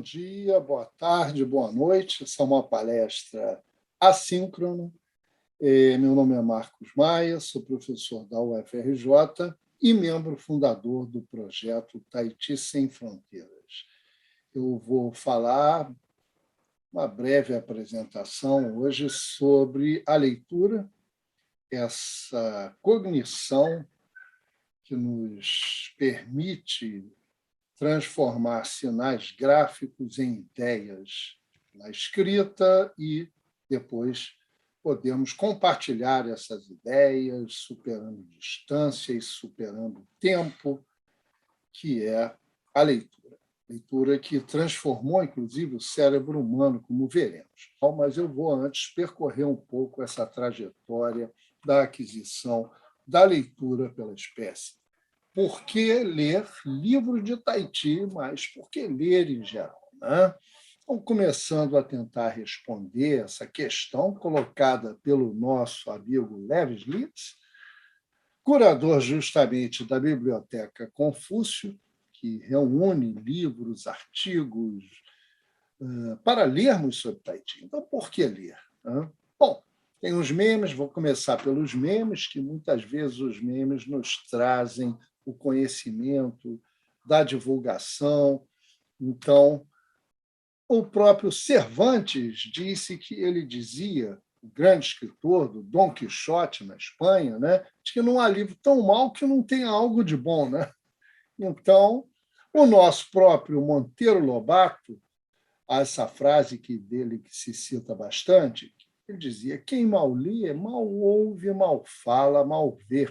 dia, boa tarde, boa noite. Essa é uma palestra assíncrona. Meu nome é Marcos Maia, sou professor da UFRJ e membro fundador do projeto Tahiti Sem Fronteiras. Eu vou falar uma breve apresentação hoje sobre a leitura, essa cognição que nos permite transformar sinais gráficos em ideias na escrita e depois podemos compartilhar essas ideias, superando distâncias, superando tempo, que é a leitura. Leitura que transformou, inclusive, o cérebro humano, como veremos. Mas eu vou antes percorrer um pouco essa trajetória da aquisição da leitura pela espécie. Por que ler livro de Tahiti, mas por que ler em geral? Né? Então, começando a tentar responder essa questão colocada pelo nosso amigo Levis Litz, curador justamente da Biblioteca Confúcio, que reúne livros, artigos para lermos sobre Tahiti. Então, por que ler? Bom, tem os memes, vou começar pelos memes, que muitas vezes os memes nos trazem o conhecimento da divulgação. Então, o próprio Cervantes disse que ele dizia, o grande escritor do Dom Quixote na Espanha, né, de que não há livro tão mau que não tenha algo de bom. Né? Então, o nosso próprio Monteiro Lobato, há essa frase dele que se cita bastante, ele dizia: quem mal lê, mal ouve, mal fala, mal vê.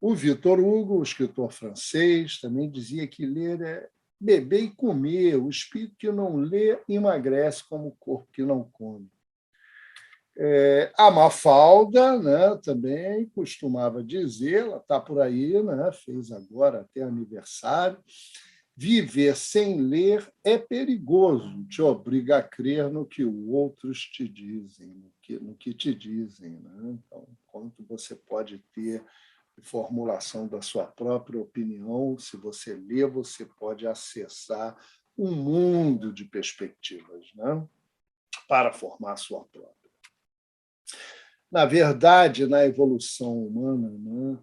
O Victor Hugo, o escritor francês, também dizia que ler é beber e comer. O espírito que não lê emagrece como o corpo que não come. A Mafalda, né, também costumava dizer, ela está por aí, né, fez agora até aniversário, viver sem ler é perigoso, te obriga a crer no que outros te dizem, no que te dizem. Né? Então, quanto você pode ter de formulação da sua própria opinião, se você lê, você pode acessar um mundo de perspectivas, né? Para formar a sua própria. Na verdade, na evolução humana, né,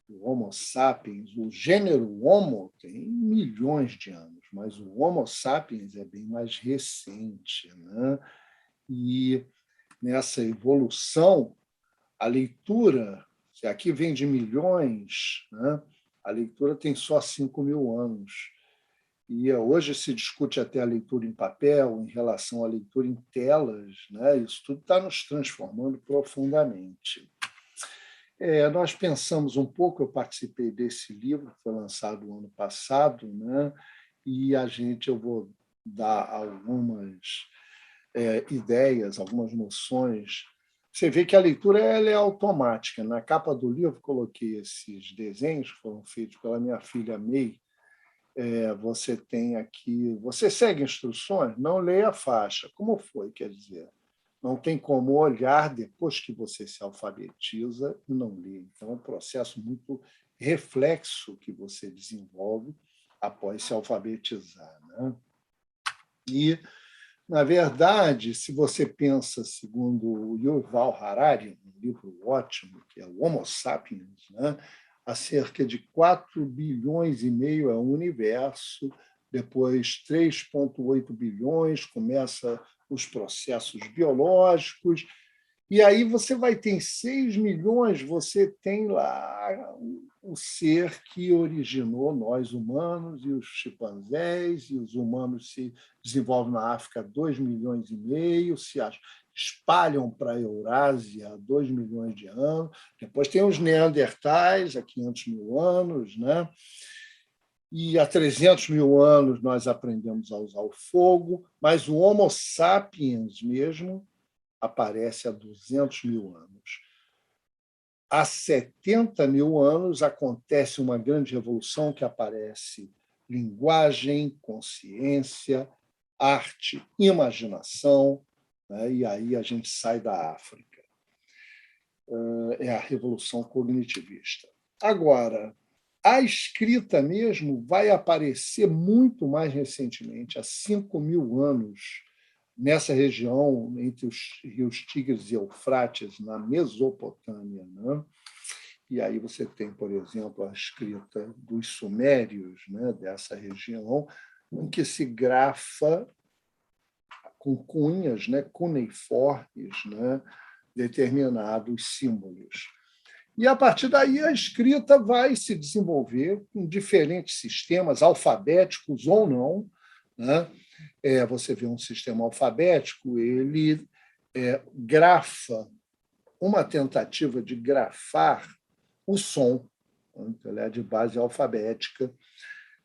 o Homo sapiens, o gênero Homo tem milhões de anos, mas o Homo sapiens é bem mais recente. Né? E nessa evolução, a leitura, se aqui vem de milhões, né, a leitura tem só 5.000 anos. E hoje se discute até a leitura em papel em relação à leitura em telas. Né? Isso tudo está nos transformando profundamente. Nós pensamos um pouco, eu participei desse livro, que foi lançado no ano passado, né? E eu vou dar algumas ideias, algumas noções. Você vê que a leitura ela é automática. Na capa do livro, coloquei esses desenhos que foram feitos pela minha filha May. Você tem aqui, você segue instruções, não leia a faixa. Como foi? Quer dizer, não tem como olhar depois que você se alfabetiza e não lê. Então, é um processo muito reflexo que você desenvolve após se alfabetizar. Né? E, na verdade, se você pensa, segundo o Yuval Harari, um livro ótimo, que é o Homo Sapiens, né? Há cerca de 4,5 bilhões é o universo, depois 3,8 bilhões, começa os processos biológicos, e aí você vai ter 6 milhões, você tem lá o ser que originou nós humanos e os chimpanzés, e os humanos se desenvolvem na África há 2,5 milhões, se espalham para a Eurásia há 2 milhões de anos, depois tem os neandertais há 500 mil anos, né? E há 300 mil anos nós aprendemos a usar o fogo, mas o Homo sapiens mesmo aparece há 200 mil anos. Há 70 mil anos acontece uma grande revolução que aparece linguagem, consciência, arte, imaginação, né? E aí a gente sai da África. É a revolução cognitivista. Agora, A escrita mesmo vai aparecer muito mais recentemente, há 5.000 anos, nessa região entre os rios Tigres e Eufrates, na Mesopotâmia, né? E aí você tem, por exemplo, a escrita dos sumérios, né, dessa região, em que se grafa com cunhas, né, cuneiformes, né, determinados símbolos. E, a partir daí, a escrita vai se desenvolver com diferentes sistemas, alfabéticos ou não, né? Você vê um sistema alfabético, ele grafa uma tentativa de grafar o som, então, ele é de base alfabética.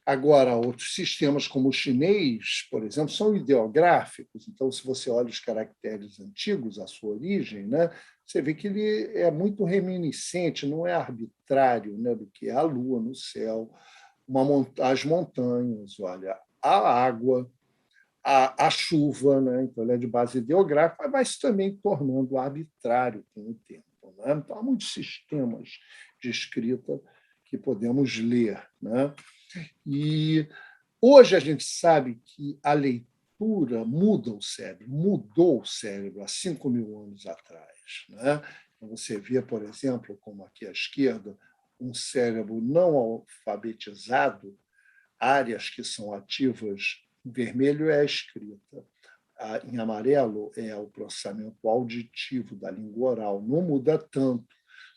Agora, outros sistemas, como o chinês, por exemplo, são ideográficos. Então, se você olha os caracteres antigos, a sua origem, né, você vê que ele é muito reminiscente, não é arbitrário, né, do que é a lua no céu, as montanhas, olha, a água, a chuva, né? Então, ele é de base ideográfica, mas vai se também tornando arbitrário com o tempo. Né? Então, há muitos sistemas de escrita que podemos ler. Né? E hoje a gente sabe que a leitura muda o cérebro, mudou o cérebro há 5.000 anos atrás. Né? Então, você vê, por exemplo, como aqui à esquerda, um cérebro não alfabetizado, áreas que são ativas. Em vermelho é a escrita, em amarelo é o processamento auditivo da língua oral. Não muda tanto,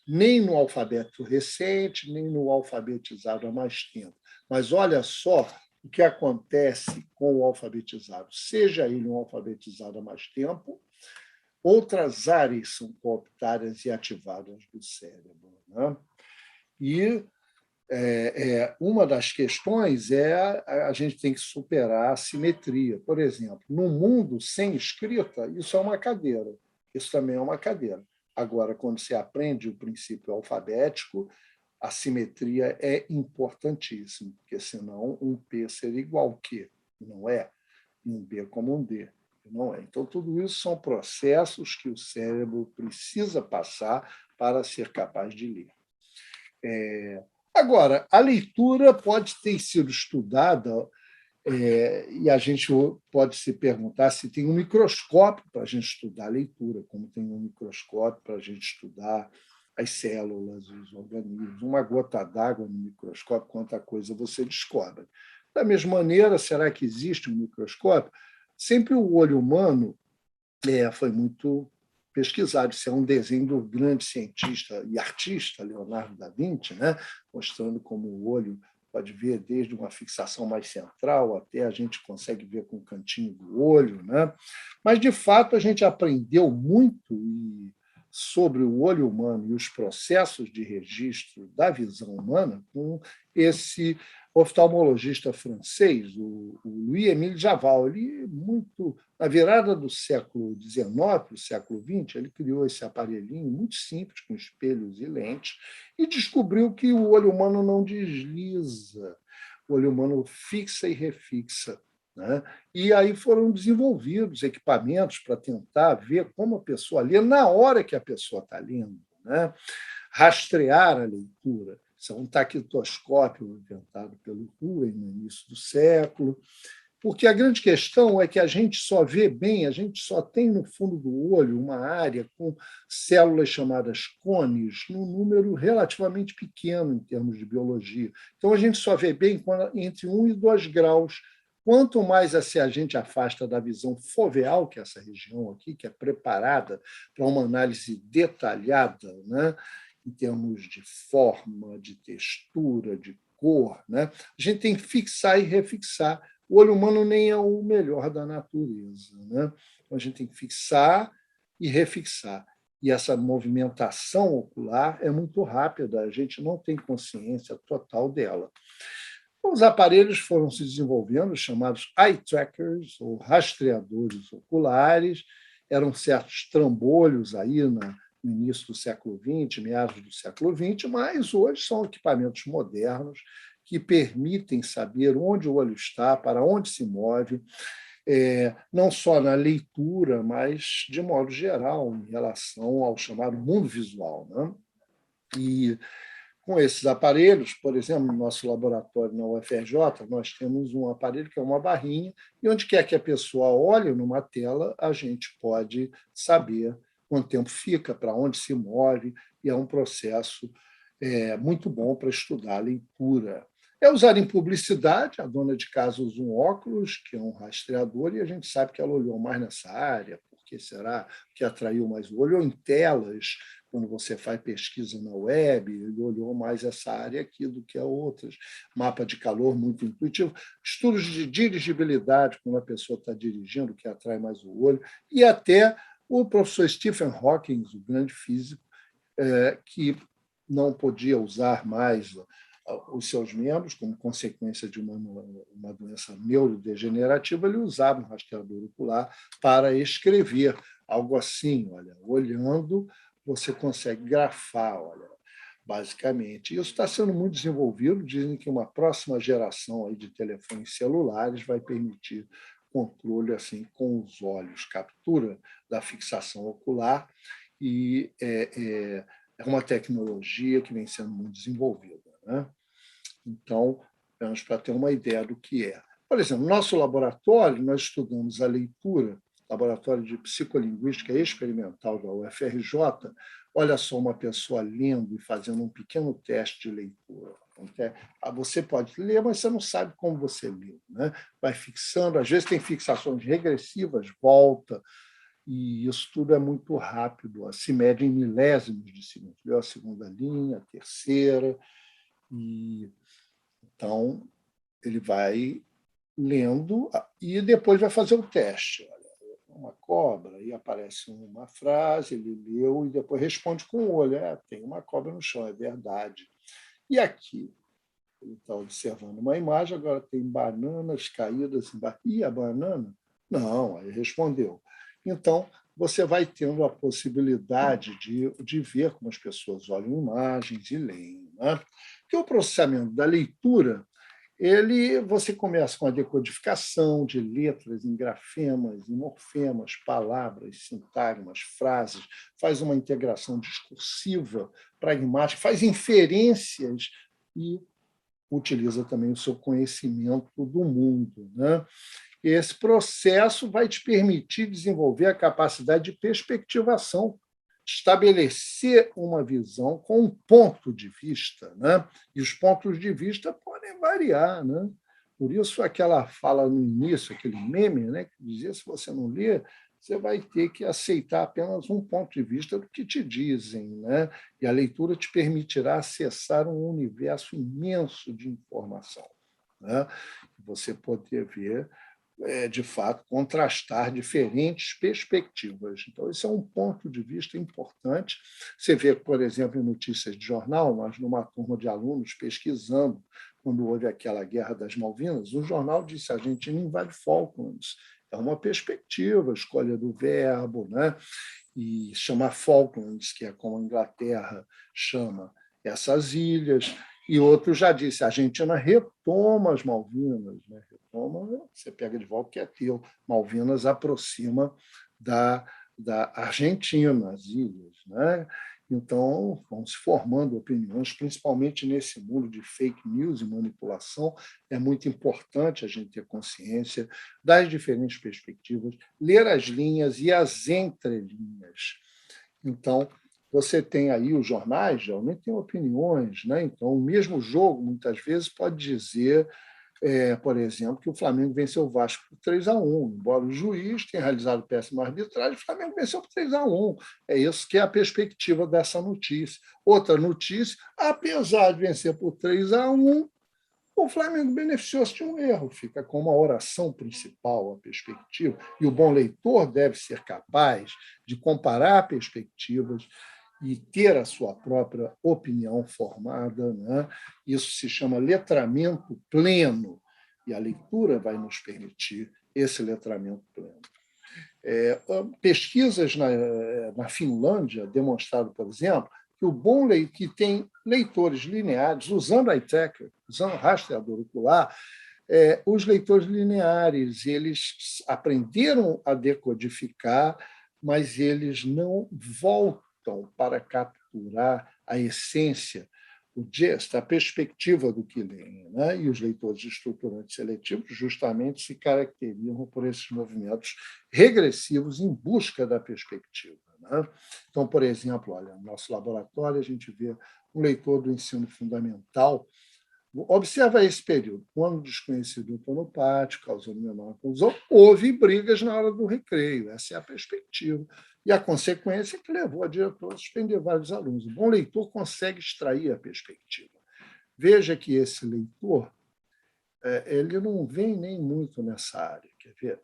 nem no alfabeto recente, nem no alfabetizado há mais tempo. Mas olha só o que acontece com o alfabetizado. Seja ele um alfabetizado há mais tempo, outras áreas são cooptadas e ativadas do cérebro. Né? E uma das questões é a gente tem que superar a assimetria. Por exemplo, no mundo sem escrita, isso é uma cadeira. Isso também é uma cadeira. Agora, quando você aprende o princípio alfabético, a simetria é importantíssima, porque senão um P seria igual a Q, não é? E um B como um D, não é? Então, tudo isso são processos que o cérebro precisa passar para ser capaz de ler. Agora, a leitura pode ter sido estudada e a gente pode se perguntar se tem um microscópio para a gente estudar a leitura, como tem um microscópio para a gente estudar as células, os organismos. Uma gota d'água no microscópio, quanta coisa você descobre. Da mesma maneira, será que existe um microscópio? Sempre o olho humano foi muito pesquisado. Isso é um desenho do grande cientista e artista Leonardo da Vinci, né? Mostrando como o olho pode ver desde uma fixação mais central até a gente consegue ver com o cantinho do olho. Né? Mas, de fato, a gente aprendeu muito sobre o olho humano e os processos de registro da visão humana com esse oftalmologista francês, o Louis-Émile Javal. Ele, muito na virada do século XIX para o século XX, ele criou esse aparelhinho muito simples, com espelhos e lentes, e descobriu que o olho humano não desliza, o olho humano fixa e refixa. Né? E aí foram desenvolvidos equipamentos para tentar ver como a pessoa lê na hora que a pessoa está lendo, né? Rastrear a leitura. Isso é um taquitoscópio inventado pelo Huey no início do século, porque a grande questão é que a gente só vê bem, a gente só tem no fundo do olho uma área com células chamadas cones, num número relativamente pequeno em termos de biologia. Então, a gente só vê bem entre 1 e 2 graus. Quanto mais a gente afasta da visão foveal, que é essa região aqui, que é preparada para uma análise detalhada, né, em termos de forma, de textura, de cor, né, a gente tem que fixar e refixar. O olho humano nem é o melhor da natureza. Né? Então, a gente tem que fixar e refixar. E essa movimentação ocular é muito rápida, a gente não tem consciência total dela. Os aparelhos foram se desenvolvendo, chamados eye trackers, ou rastreadores oculares, eram certos trambolhos aí no início do século XX, meados do século XX, mas hoje são equipamentos modernos que permitem saber onde o olho está, para onde se move, não só na leitura, mas de modo geral, em relação ao chamado mundo visual. Né? E com esses aparelhos, por exemplo, no nosso laboratório na UFRJ, nós temos um aparelho que é uma barrinha, e onde quer que a pessoa olhe numa tela, a gente pode saber quanto tempo fica, para onde se move, e é um processo muito bom para estudar a leitura. É usado em publicidade, a dona de casa usa um óculos, que é um rastreador, e a gente sabe que ela olhou mais nessa área, porque será que atraiu mais o olho, ou em telas, quando você faz pesquisa na web, ele olhou mais essa área aqui do que a outras. Mapa de calor muito intuitivo. Estudos de dirigibilidade, quando a pessoa está dirigindo, que atrai mais o olho, e até o professor Stephen Hawking, o grande físico, que não podia usar mais os seus membros, como consequência de uma doença neurodegenerativa, ele usava um rastreador ocular para escrever, algo assim, olha, olhando, você consegue grafar, olha, basicamente. Isso está sendo muito desenvolvido, dizem que uma próxima geração aí de telefones celulares vai permitir controle assim com os olhos, captura da fixação ocular, e é uma tecnologia que vem sendo muito desenvolvida, né? Então, vamos para ter uma ideia do que é. Por exemplo, no nosso laboratório, nós estudamos a leitura, laboratório de psicolinguística experimental da UFRJ. Olha só, uma pessoa lendo e fazendo um pequeno teste de leitura. Você pode ler, mas você não sabe como você lê, né? Vai fixando, às vezes tem fixações regressivas, volta, e isso tudo é muito rápido, se mede em milésimos de segundo. Leu a segunda linha, a terceira, e então ele vai lendo e depois vai fazer o teste. Olha, uma cobra, e aparece uma frase, ele leu e depois responde com o olho. Tem uma cobra no chão, é verdade. E aqui? Ele está observando uma imagem, agora tem bananas caídas embaixo. E a banana? Não, aí respondeu. Então, você vai tendo a possibilidade de ver como as pessoas olham imagens e leem, né? Porque o processamento da leitura, você começa com a decodificação de letras em grafemas, em morfemas, palavras, sintagmas, frases, faz uma integração discursiva, pragmática, faz inferências e utiliza também o seu conhecimento do mundo, né? Esse processo vai te permitir desenvolver a capacidade de perspectivação, estabelecer uma visão com um ponto de vista, né? E os pontos de vista podem variar, né? Por isso, aquela fala no início, aquele meme, né, que dizia: se você não lê, você vai ter que aceitar apenas um ponto de vista do que te dizem, né? E a leitura te permitirá acessar um universo imenso de informação, né? Você poder ver, de fato, contrastar diferentes perspectivas. Então, esse é um ponto de vista importante. Você vê, por exemplo, em notícias de jornal, nós, numa turma de alunos pesquisando, quando houve aquela Guerra das Malvinas, o jornal disse: a Argentina invade Falklands. É uma perspectiva, escolha do verbo, né? E chamar Falklands, que é como a Inglaterra chama essas ilhas, e outro já disse: a Argentina retoma as Malvinas, né? Retoma, você pega de volta, que é teu. Malvinas aproxima da Argentina, as ilhas, né? Então, vão se formando opiniões, principalmente nesse mundo de fake news e manipulação. É muito importante a gente ter consciência das diferentes perspectivas, ler as linhas e as entrelinhas. Então, você tem aí os jornais, geralmente têm opiniões, né? Então, o mesmo jogo, muitas vezes, pode dizer, por exemplo, que o Flamengo venceu o Vasco por 3-1, embora o juiz tenha realizado péssima arbitragem, o Flamengo venceu por 3-1. É isso que é a perspectiva dessa notícia. Outra notícia: apesar de vencer por 3-1, o Flamengo beneficiou-se de um erro, fica como a oração principal, a perspectiva, e o bom leitor deve ser capaz de comparar perspectivas e ter a sua própria opinião formada, né? Isso se chama letramento pleno, e a leitura vai nos permitir esse letramento pleno. Pesquisas na Finlândia demonstraram, por exemplo, que o bom que tem leitores lineares, usando eye tracker, usando rastreador ocular, os leitores lineares, eles aprenderam a decodificar, mas eles não voltam para capturar a essência o gist, a perspectiva do que leem, né? E os leitores estruturantes seletivos justamente se caracterizam por esses movimentos regressivos em busca da perspectiva, né? Então, por exemplo, olha, no nosso laboratório a gente vê um leitor do ensino fundamental. Observa esse período. Quando o desconhecido entrou no pátio, causando menor confusão, houve brigas na hora do recreio. Essa é a perspectiva. E a consequência é que levou a diretora a suspender vários alunos. O bom leitor consegue extrair a perspectiva. Veja que esse leitor ele não vem nem muito nessa área. Quer ver?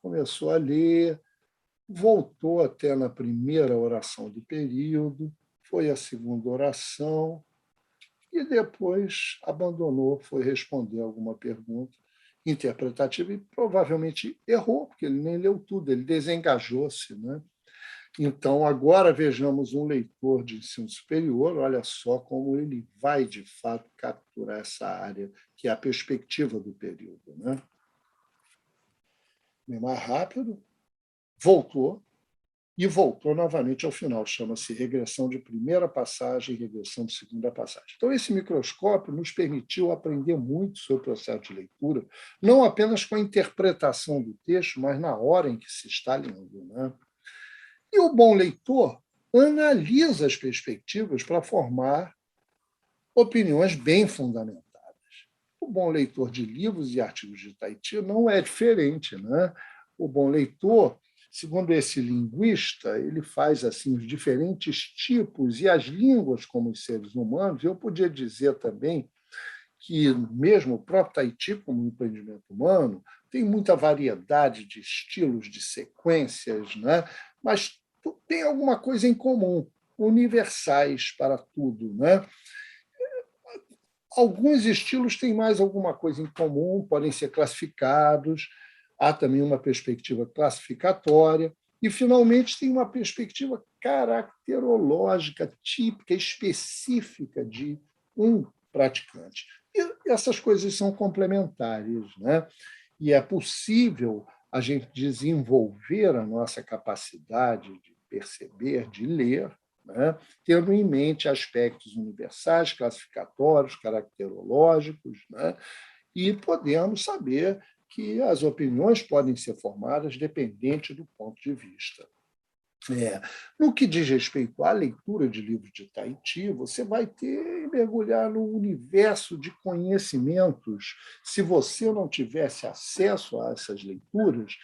Começou a ler, voltou até na primeira oração do período, foi à segunda oração, e depois abandonou, foi responder alguma pergunta interpretativa e provavelmente errou, porque ele nem leu tudo, ele desengajou-se, né? Então, agora vejamos um leitor de ensino superior, olha só como ele vai, de fato, capturar essa área, que é a perspectiva do período, né? Bem mais rápido, voltou, e voltou novamente ao final. Chama-se regressão de primeira passagem e regressão de segunda passagem. Então, esse microscópio nos permitiu aprender muito sobre o processo de leitura, não apenas com a interpretação do texto, mas na hora em que se está lendo, né? E o bom leitor analisa as perspectivas para formar opiniões bem fundamentadas. O bom leitor de livros e artigos de Tahiti não é diferente, né? O bom leitor, segundo esse linguista, ele faz assim os diferentes tipos e as línguas como os seres humanos. Eu podia dizer também que mesmo o próprio Tahiti, como um empreendimento humano, tem muita variedade de estilos, de sequências, né? Mas tem alguma coisa em comum, universais para tudo, né? Alguns estilos têm mais alguma coisa em comum, podem ser classificados, há também uma perspectiva classificatória, e, finalmente, tem uma perspectiva caracterológica, típica, específica de um praticante. E essas coisas são complementares, né? E é possível a gente desenvolver a nossa capacidade de perceber, de ler, né, tendo em mente aspectos universais, classificatórios, caracterológicos, né, e podemos saber que as opiniões podem ser formadas dependente do ponto de vista. No que diz respeito à leitura de livros de Tahiti, você vai ter mergulhar no universo de conhecimentos. Se você não tivesse acesso a essas leituras,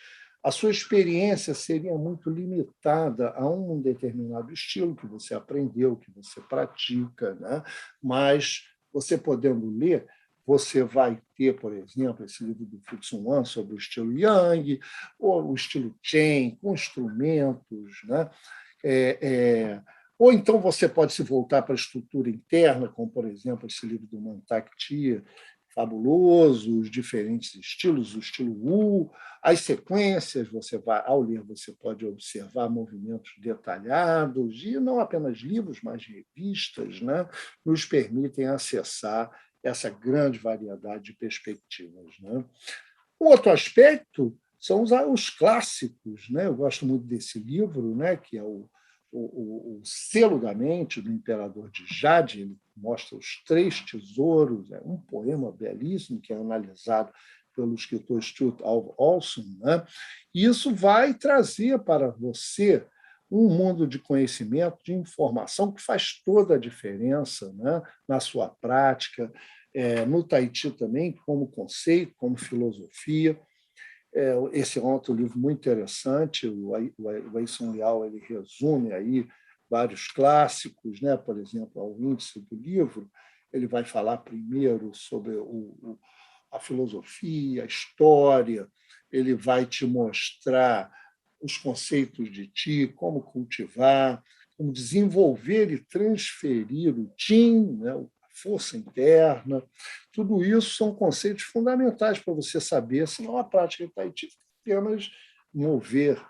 a sua experiência seria muito limitada a um determinado estilo que você aprendeu, que você pratica, né? Mas você podendo ler, você vai ter, por exemplo, esse livro do Futsum Wan sobre o estilo Yang, ou o estilo Chen, com instrumentos, né? Ou então você pode se voltar para a estrutura interna, como, por exemplo, esse livro do Mantak Chia, fabuloso, os diferentes estilos, o estilo Wu, as sequências, ao ler, você pode observar movimentos detalhados, e não apenas livros, mas revistas, né, nos permitem acessar essa grande variedade de perspectivas, né? Um outro aspecto são os clássicos, né? Eu gosto muito desse livro, né? Que é o Selo da Mente, do Imperador de Jade. Ele mostra os 3 tesouros, é um poema belíssimo que é analisado pelo escritor Stuart Olson, né? E isso vai trazer para você um mundo de conhecimento, de informação, que faz toda a diferença, né, na sua prática, no Tahiti também, como conceito, como filosofia. Esse é um outro livro muito interessante, o Aisson Leal, ele resume aí vários clássicos, né? Por exemplo, ao índice do livro, ele vai falar primeiro sobre a filosofia, a história, ele vai te mostrar os conceitos de ti, como cultivar, como desenvolver e transferir o Qin, né, a força interna. Tudo isso são conceitos fundamentais para você saber, senão a prática de Tahiti apenas mover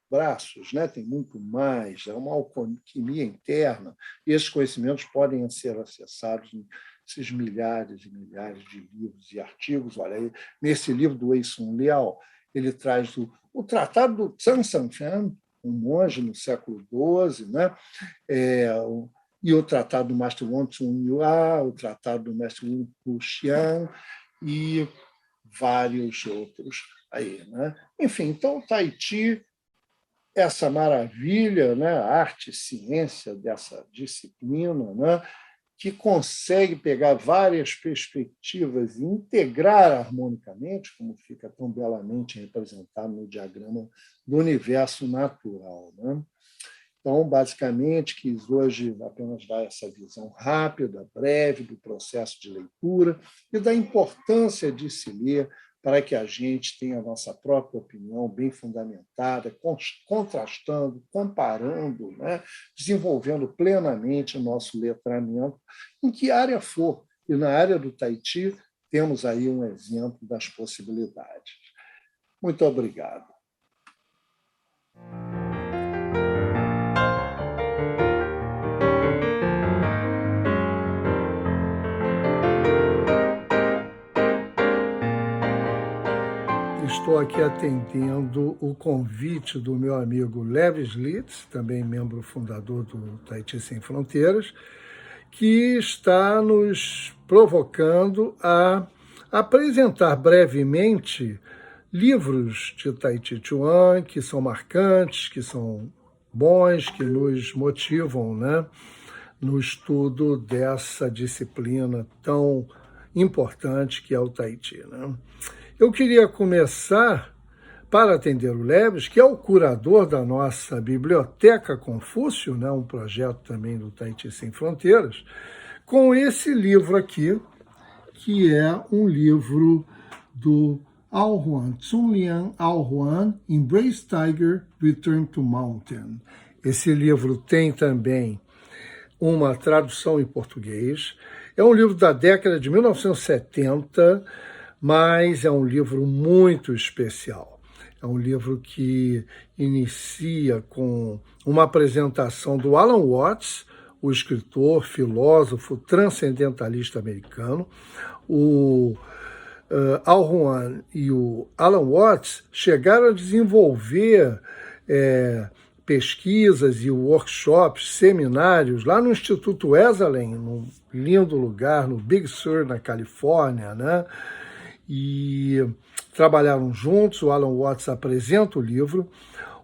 braços, né? Tem muito mais, é uma alquimia interna, e esses conhecimentos podem ser acessados nesses milhares e milhares de livros e artigos. Olha, nesse livro do Aisson Leal, ele traz o Tratado do Zhang Sanquan, um monge no século XII, né? e o Tratado do Mestre Wong Chun Yua, o Tratado do Mestre Wu Wuxian e vários outros aí, né? Enfim, então, Tahiti, essa maravilha, né? Arte e ciência dessa disciplina, né? Que consegue pegar várias perspectivas e integrar harmonicamente, como fica tão belamente representado no diagrama do universo natural, né? Então, basicamente, quis hoje apenas dar essa visão rápida, breve, do processo de leitura e da importância de se ler para que a gente tenha a nossa própria opinião bem fundamentada, contrastando, comparando, né? Desenvolvendo plenamente o nosso letramento, em que área for. E na área do Tahiti, temos aí um exemplo das possibilidades. Muito obrigado. Estou aqui atendendo o convite do meu amigo Levis Litz, também membro fundador do Tahiti Sem Fronteiras, que está nos provocando a apresentar brevemente livros de Tahiti Chuan que são marcantes, que são bons, que nos motivam, né, no estudo dessa disciplina tão importante que é o Tahiti, né? Eu queria começar, para atender o Leves, que é o curador da nossa Biblioteca Confúcio, né, um projeto também do Tahiti Sem Fronteiras, com esse livro aqui, que é um livro do Ao Huan, Tsunliang Ao Huan, Embrace Tiger, Return to Mountain. Esse livro tem também uma tradução em português. É um livro da década de 1970, mas é um livro muito especial. É um livro que inicia com uma apresentação do Alan Watts, o escritor, filósofo, transcendentalista americano. O Ao Huan e o Alan Watts chegaram a desenvolver pesquisas e workshops, seminários, lá no Instituto Esalen, num lindo lugar, no Big Sur, na Califórnia, né? E trabalharam juntos. O Alan Watts apresenta o livro.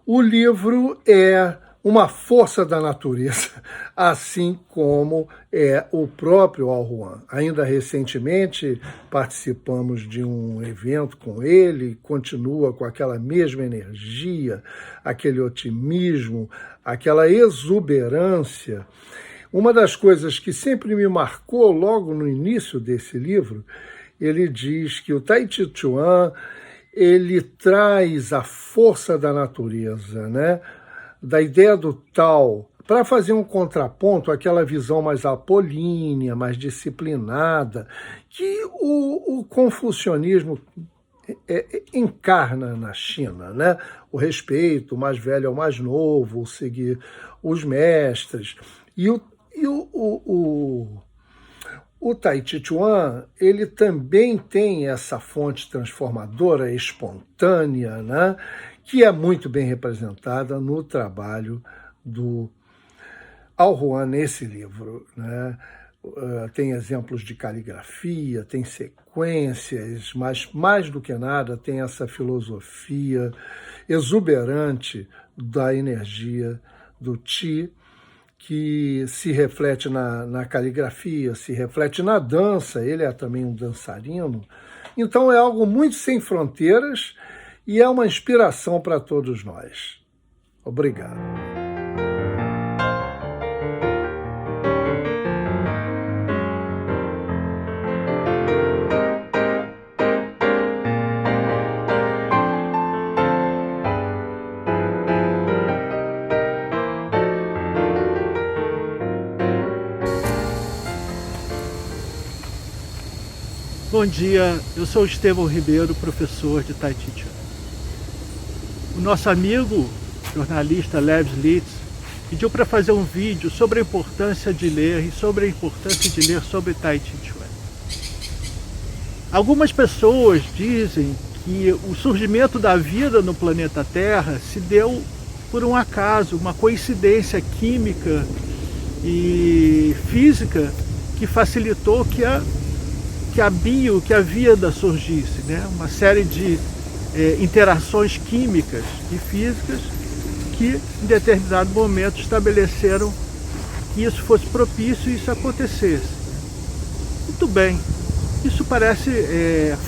O livro é uma força da natureza, assim como é o próprio Ao Huan. Ainda recentemente participamos de um evento com ele, continua com aquela mesma energia, aquele otimismo, aquela exuberância. Uma das coisas que sempre me marcou logo no início desse livro, ele diz que o Tahiti Chuan, ele traz a força da natureza, né? Da ideia do Tao, para fazer um contraponto àquela visão mais apolínea, mais disciplinada, que o confucionismo encarna na China, né? O respeito, o mais velho ao mais novo, o seguir os mestres. O Tahiti Chuan, ele também tem essa fonte transformadora, espontânea, né? Que é muito bem representada no trabalho do Ao Huan nesse livro, né? Tem exemplos de caligrafia, tem sequências, mas mais do que nada tem essa filosofia exuberante da energia do Qi, que se reflete na caligrafia, se reflete na dança. Ele é também um dançarino. Então é algo muito sem fronteiras e é uma inspiração para todos nós. Obrigado. Bom dia, eu sou Estevão Ribeiro, professor de Tahiti Chuan. O nosso amigo, jornalista Levis Litz, pediu para fazer um vídeo sobre a importância de ler e sobre a importância de ler sobre Tahiti Chuan. Algumas pessoas dizem que o surgimento da vida no planeta Terra se deu por um acaso, uma coincidência química e física que facilitou que a vida surgisse, né? Uma série de interações químicas e físicas que em determinado momento estabeleceram que isso fosse propício e isso acontecesse. Muito bem, isso parece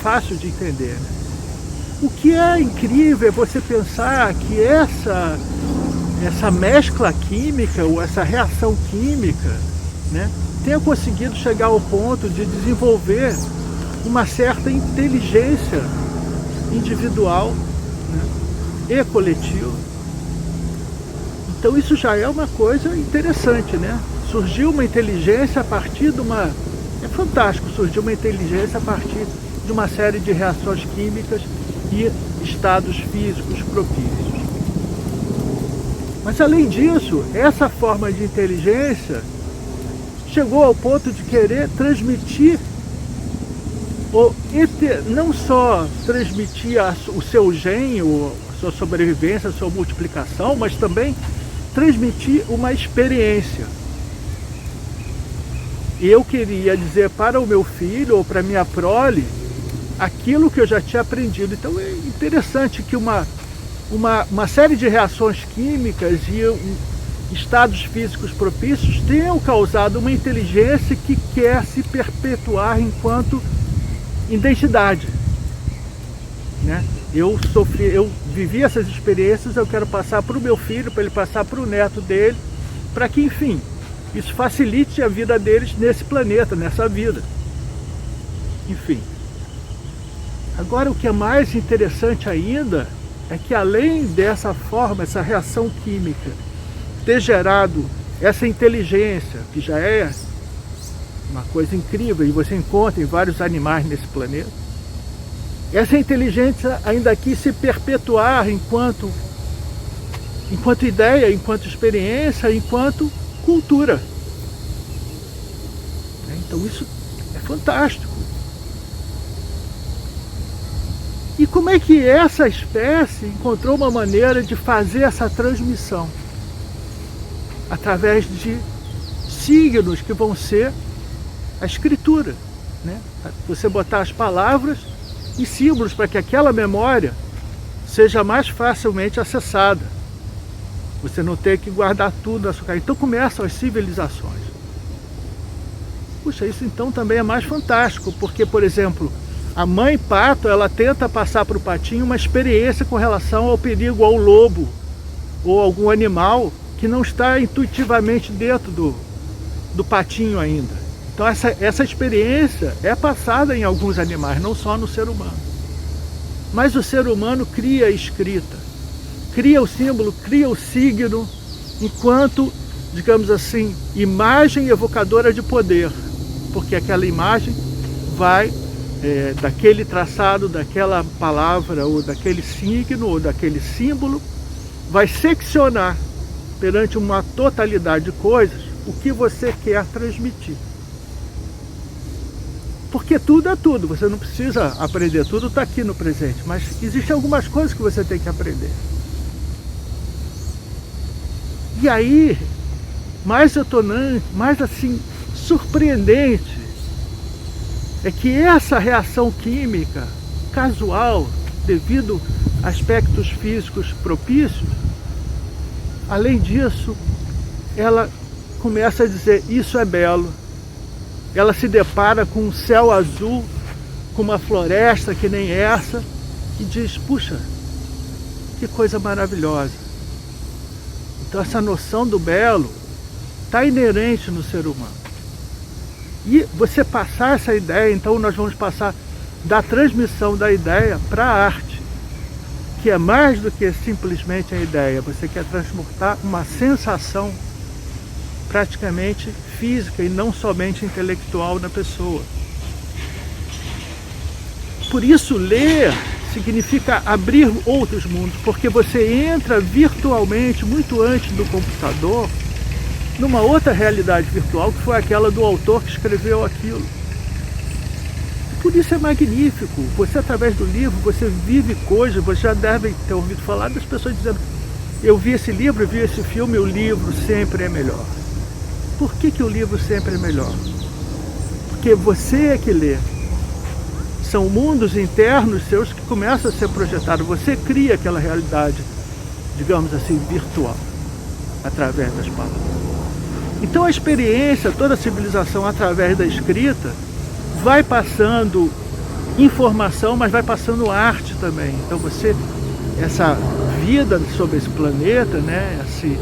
fácil de entender, né? O que é incrível é você pensar que essa mescla química ou essa reação química, né, tenha conseguido chegar ao ponto de desenvolver uma certa inteligência individual, né, e coletiva. Então isso já é uma coisa interessante, né? Surgiu uma inteligência a partir de uma... É fantástico, surgiu uma inteligência a partir de uma série de reações químicas e estados físicos propícios. Mas além disso, essa forma de inteligência chegou ao ponto de querer transmitir, não só transmitir o seu gênio, a sua sobrevivência, a sua multiplicação, mas também transmitir uma experiência. E eu queria dizer para o meu filho ou para minha prole aquilo que eu já tinha aprendido. Então é interessante que uma série de reações químicas e estados físicos propícios tenham causado uma inteligência que quer se perpetuar enquanto identidade, né? Eu vivi essas experiências, eu quero passar para o meu filho, para ele passar para o neto dele, para que, enfim, isso facilite a vida deles nesse planeta, nessa vida. Enfim. Agora, o que é mais interessante ainda é que, além dessa forma, essa reação química ter gerado essa inteligência, que já é uma coisa incrível, e você encontra em vários animais nesse planeta, essa inteligência ainda aqui se perpetuar enquanto ideia, enquanto experiência, enquanto cultura. Então isso é fantástico. E como é que essa espécie encontrou uma maneira de fazer essa transmissão? Através de signos que vão ser a escritura, né? Você botar as palavras e símbolos para que aquela memória seja mais facilmente acessada. Você não ter que guardar tudo na sua casa. Então começam as civilizações. Puxa, isso então também é mais fantástico, porque, por exemplo, a mãe pato, ela tenta passar para o patinho uma experiência com relação ao perigo ao lobo ou algum animal que não está intuitivamente dentro do patinho ainda. Então essa experiência é passada em alguns animais, não só no ser humano. Mas o ser humano cria a escrita, cria o símbolo, cria o signo, enquanto, digamos assim, imagem evocadora de poder. Porque aquela imagem vai daquele traçado, daquela palavra, ou daquele signo, ou daquele símbolo, vai seccionar perante uma totalidade de coisas o que você quer transmitir. Porque tudo é tudo, você não precisa aprender, tudo está aqui no presente, mas existem algumas coisas que você tem que aprender. E aí, mais detonante, mais assim, surpreendente, é que essa reação química casual, devido a aspectos físicos propícios, além disso, ela começa a dizer, isso é belo. Ela se depara com um céu azul, com uma floresta que nem essa, e diz, puxa, que coisa maravilhosa. Então essa noção do belo está inerente no ser humano. E você passar essa ideia, então nós vamos passar da transmissão da ideia para a arte, que é mais do que simplesmente a ideia. Você quer transportar uma sensação praticamente física e não somente intelectual na pessoa. Por isso, ler significa abrir outros mundos, porque você entra virtualmente, muito antes do computador, numa outra realidade virtual, que foi aquela do autor que escreveu aquilo. Por isso é magnífico. Você, através do livro, você vive coisas. Você já deve ter ouvido falar das pessoas dizendo, eu vi esse livro, eu vi esse filme, o livro sempre é melhor. Por que o livro sempre é melhor? Porque você é que lê. São mundos internos seus que começam a ser projetados. Você cria aquela realidade, digamos assim, virtual, através das palavras. Então a experiência, toda a civilização através da escrita, vai passando informação, mas vai passando arte também. Então essa vida sobre esse planeta, né, esse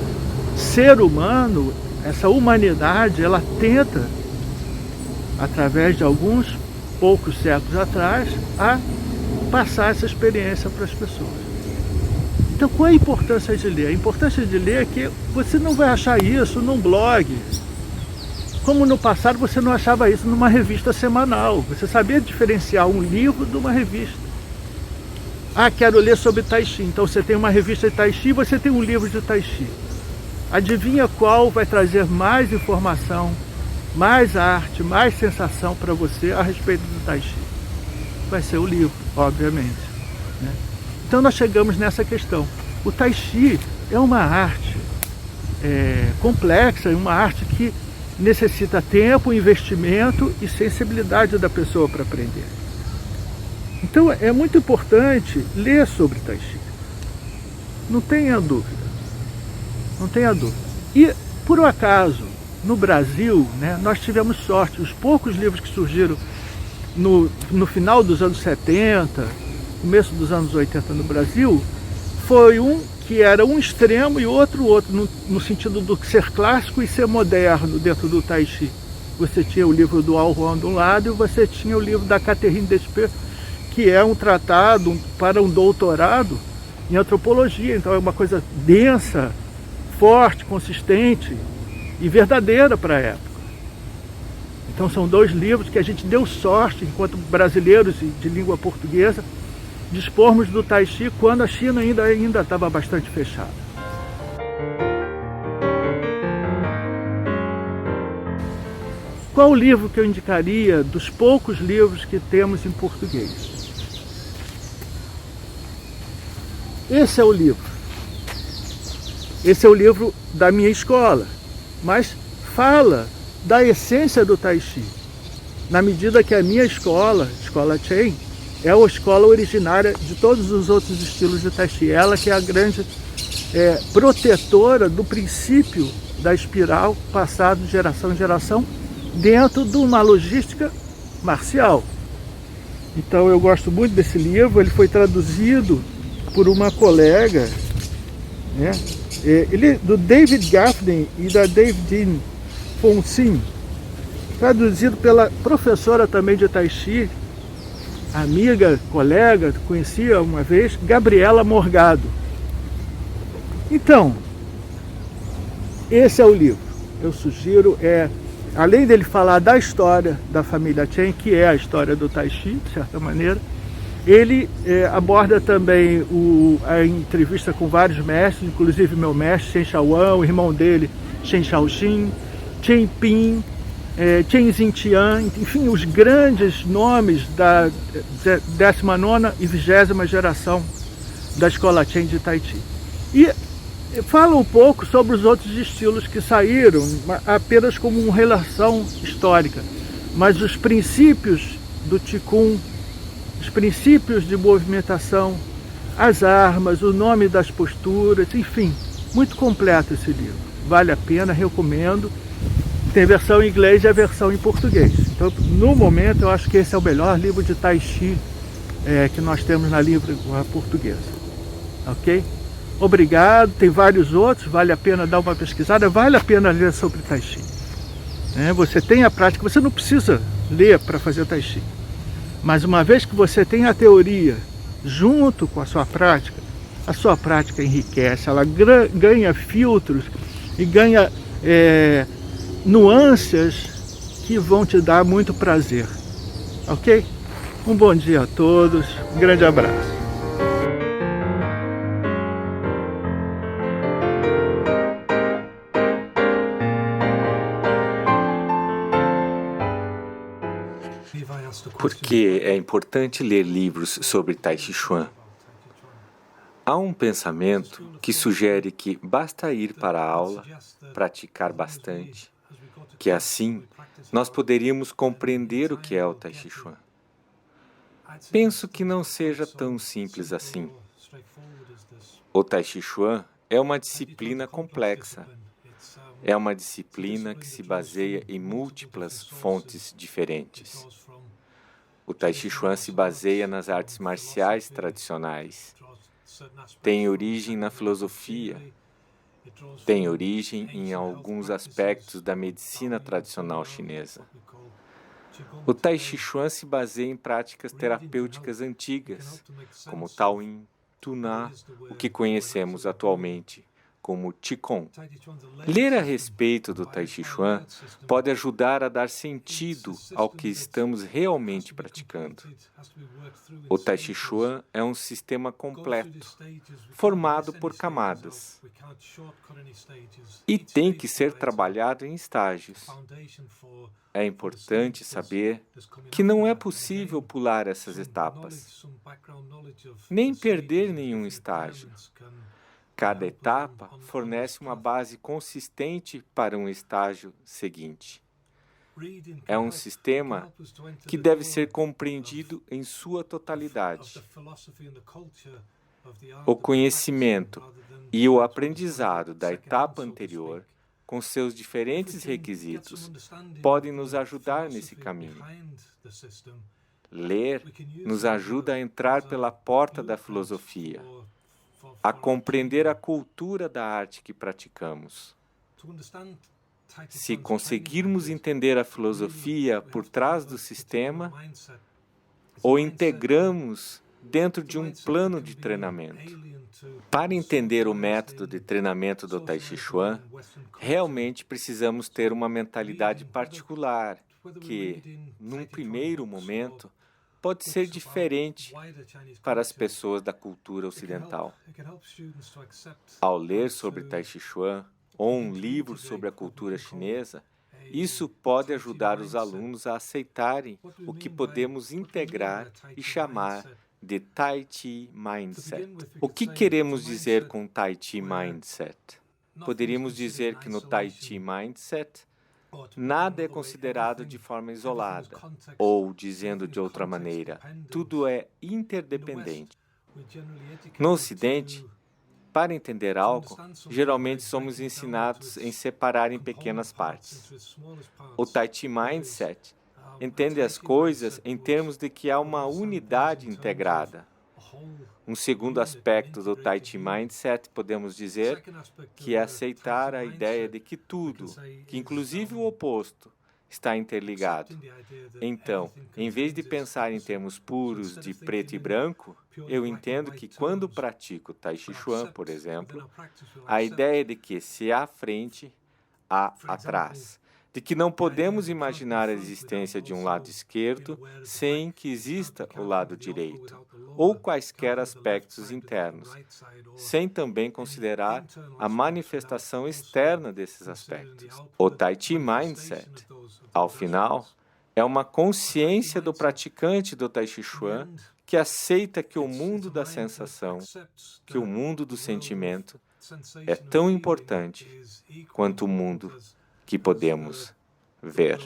ser humano, essa humanidade, ela tenta, através de alguns poucos séculos atrás, a passar essa experiência para as pessoas. Então, qual é a importância de ler? A importância de ler é que você não vai achar isso num blog, como no passado você não achava isso numa revista semanal. Você sabia diferenciar um livro de uma revista. Ah, quero ler sobre Tai Chi. Então você tem uma revista de Tai Chi e você tem um livro de Tai Chi. Adivinha qual vai trazer mais informação, mais arte, mais sensação para você a respeito do Tai Chi? Vai ser o livro, obviamente, né? Então nós chegamos nessa questão. O Tai Chi é uma arte complexa, é uma arte que necessita tempo, investimento e sensibilidade da pessoa para aprender. Então é muito importante ler sobre Tai Chi. Não tenha dúvida. Não tenha dúvida. E, por um acaso, no Brasil, né, nós tivemos sorte. Os poucos livros que surgiram no final dos anos 70, começo dos anos 80 no Brasil, foi um que era um extremo e outro, no sentido do ser clássico e ser moderno dentro do Tai Chi. Você tinha o livro do Al Huan de um lado e você tinha o livro da Catherine Despeux, que é um tratado para um doutorado em antropologia. Então é uma coisa densa, forte, consistente e verdadeira para a época. Então são dois livros que a gente deu sorte, enquanto brasileiros de língua portuguesa, dispormos do Tai Chi quando a China ainda estava bastante fechada. Qual o livro que eu indicaria dos poucos livros que temos em português? Esse é o livro. Esse é o livro da minha escola, mas fala da essência do Tai Chi, na medida que a minha escola, Escola Chen, é a escola originária de todos os outros estilos de Tai Chi. Ela que é a grande protetora do princípio da espiral passado de geração em geração dentro de uma logística marcial. Então eu gosto muito desse livro. Ele foi traduzido por uma colega, né, do David Gaffney e da Davidine Fonsin, traduzido pela professora também de Tai Chi, amiga, colega, conhecia uma vez, Gabriela Morgado. Então, esse é o livro. Eu sugiro, além dele falar da história da família Chen, que é a história do Tai Chi, de certa maneira, ele aborda também a entrevista com vários mestres, inclusive meu mestre, Shen Shaowan, o irmão dele, Shen Shaoxin, Chen Ping, Chen Xintian, enfim, os grandes nomes da 19ª e 20ª geração da Escola Chen de Tai Chi. E fala um pouco sobre os outros estilos que saíram, apenas como uma relação histórica. Mas os princípios do Qigong, os princípios de movimentação, as armas, o nome das posturas, enfim, muito completo esse livro. Vale a pena, recomendo. Tem versão em inglês e a versão em português. Então, no momento, eu acho que esse é o melhor livro de Tai Chi que nós temos na língua portuguesa. Ok? Obrigado. Tem vários outros, vale a pena dar uma pesquisada, vale a pena ler sobre Tai Chi. Você tem a prática, você não precisa ler para fazer Tai Chi. Mas uma vez que você tem a teoria junto com a sua prática enriquece, ela ganha filtros e ganha nuances que vão te dar muito prazer. Ok? Um bom dia a todos, um grande abraço. Por que é importante ler livros sobre Tai Chi Chuan? Há um pensamento que sugere que basta ir para a aula, praticar bastante, que assim nós poderíamos compreender o que é o Tai Chi Chuan. Penso que não seja tão simples assim. O Tai Chi Chuan é uma disciplina complexa. É uma disciplina que se baseia em múltiplas fontes diferentes. O Tai Chi Chuan se baseia nas artes marciais tradicionais. Tem origem na filosofia. Tem origem em alguns aspectos da medicina tradicional chinesa. O Tai Chi Chuan se baseia em práticas terapêuticas antigas, como Taoyin, Tuna, o que conhecemos atualmente como Qigong. Ler a respeito do Tai Chi Chuan pode ajudar a dar sentido ao que estamos realmente praticando. O Tai Chi Chuan é um sistema completo, formado por camadas, e tem que ser trabalhado em estágios. É importante saber que não é possível pular essas etapas, nem perder nenhum estágio. Cada etapa fornece uma base consistente para um estágio seguinte. É um sistema que deve ser compreendido em sua totalidade. O conhecimento e o aprendizado da etapa anterior, com seus diferentes requisitos, podem nos ajudar nesse caminho. Ler nos ajuda a entrar pela porta da filosofia, a compreender a cultura da arte que praticamos. Se conseguirmos entender a filosofia por trás do sistema, o integramos dentro de um plano de treinamento. Para entender o método de treinamento do Tai Chi Chuan, realmente precisamos ter uma mentalidade particular que, num primeiro momento, pode ser diferente para as pessoas da cultura ocidental. Ao ler sobre Tai Chi Chuan ou um livro sobre a cultura chinesa, isso pode ajudar os alunos a aceitarem o que podemos integrar e chamar de Tai Chi Mindset. O que queremos dizer com Tai Chi Mindset? Poderíamos dizer que no Tai Chi Mindset, nada é considerado de forma isolada, ou, dizendo de outra maneira, tudo é interdependente. No Ocidente, para entender algo, geralmente somos ensinados em separar em pequenas partes. O Tai Chi Mindset entende as coisas em termos de que há uma unidade integrada. Um segundo aspecto do Tai Chi Mindset, podemos dizer, que é aceitar a ideia de que tudo, que inclusive o oposto, está interligado. Então, em vez de pensar em termos puros de preto e branco, eu entendo que quando pratico Tai Chi Chuan, por exemplo, a ideia de que se há frente, há atrás, de que não podemos imaginar a existência de um lado esquerdo sem que exista o lado direito, ou quaisquer aspectos internos, sem também considerar a manifestação externa desses aspectos. O Tai Chi Mindset, ao final, é uma consciência do praticante do Tai Chi Chuan que aceita que o mundo da sensação, que o mundo do sentimento, é tão importante quanto o mundo que podemos ver.